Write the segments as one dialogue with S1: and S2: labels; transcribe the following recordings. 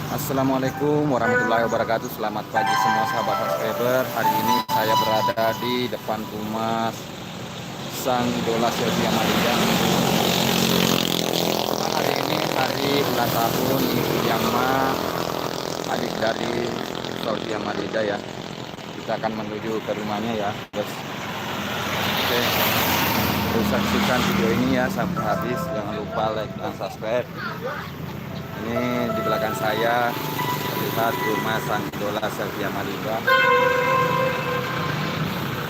S1: Assalamualaikum warahmatullahi wabarakatuh. Selamat pagi semua sahabat subscriber. Hari ini saya berada di depan rumah sang idola Sofia Marida. Hari ini hari ulang tahun Ibu Yama, adik dari Sofia Marida ya. Kita akan menuju ke rumahnya ya, guys. Oke, terus saksikan video ini ya sampai habis. Jangan lupa like dan subscribe. Ini di belakang saya terlihat rumah sang idola Sofia Marida.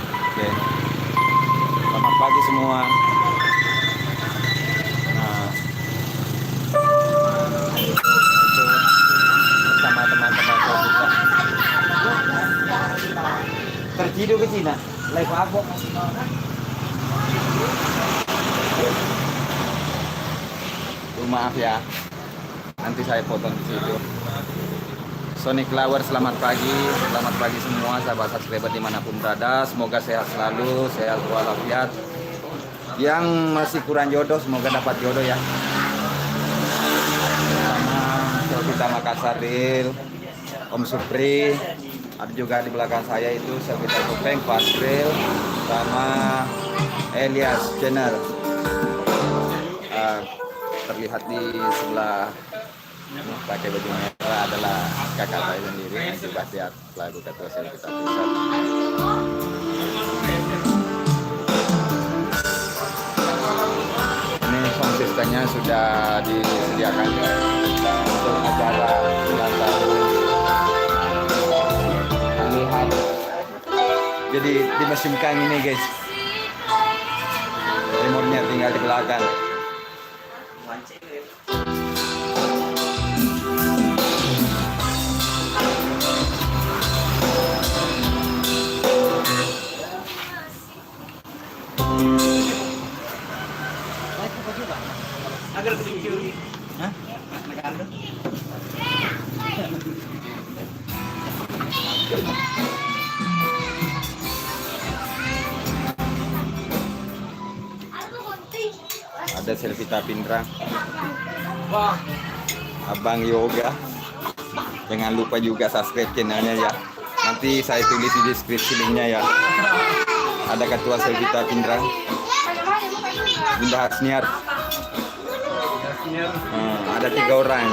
S1: Oke, selamat pagi semua. Nah, itu bersama teman-teman saya juga. Tertidur ke Cina, live aku. Maaf ya. Nanti saya potong di situ. Sonic Flower, selamat pagi semua sahabat subscriber dimanapun berada. Semoga sehat selalu, sehat walafiat. Yang masih kurang jodoh, semoga dapat jodoh ya. Sama kita Makassaril, Om Supri, ada juga di belakang saya itu Selvita Topeng, Pasril, sama Elias Channel. Terlihat di sebelah pakai baju merah adalah kakak saya sendiri. Nanti pasti lagu ketua saya kita bisa. Ini sound systemnya sudah disediakan untuk acara ulang tahun. Lihat, jadi dimesinkan ini guys. Remote-nya tinggal di belakang.
S2: Agar kecil. Hah?
S1: Ada Selvita Pindrang, Abang Yoga. Jangan lupa juga subscribe channelnya ya. Nanti saya tulis di deskripsi linknya ya. Ada ketua Selvita Pindrang, Bunda Hasniar. Ada 3 orang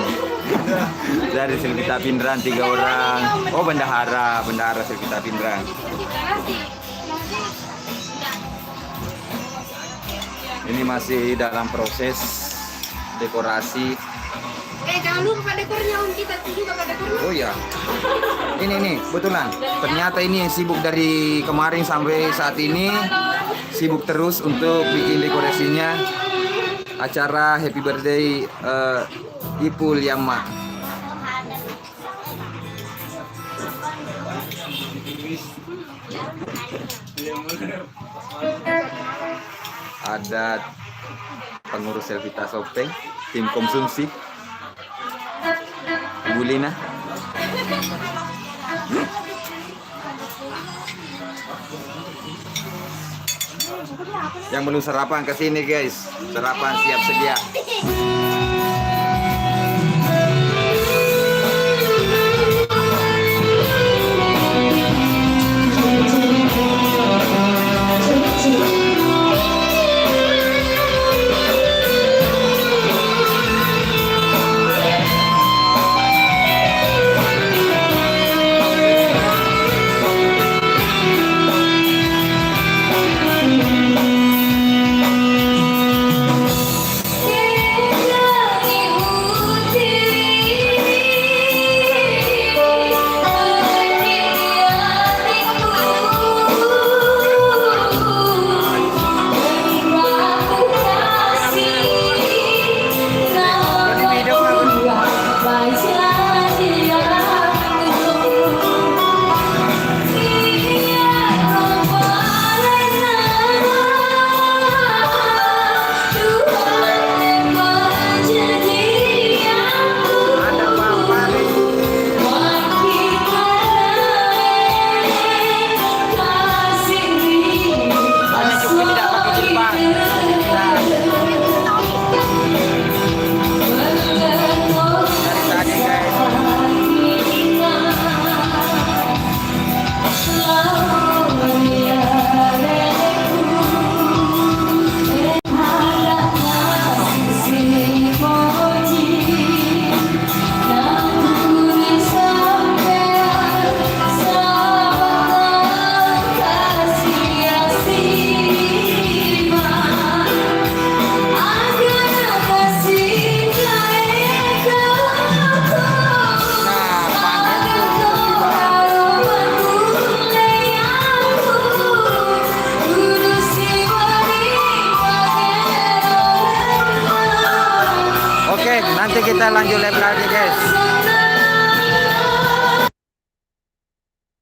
S1: dari Selvita Pindrang, 3 orang. Oh, bendahara Selvita Pindrang. Ini masih dalam proses dekorasi.
S3: Jangan lupa dekornya Om, kita juga dekornya.
S1: Oh ya, ini nih betulan. Ternyata ini sibuk dari kemarin sampai saat ini, sibuk terus untuk bikin dekorasinya. Acara Happy Birthday Ipul Yama. Ada pengurus Selvita Topeng, tim konsumsi, Ibu Lina. Yang belum sarapan kesini guys, sarapan siap sedia.
S2: nanti kita lanjut live lagi guys.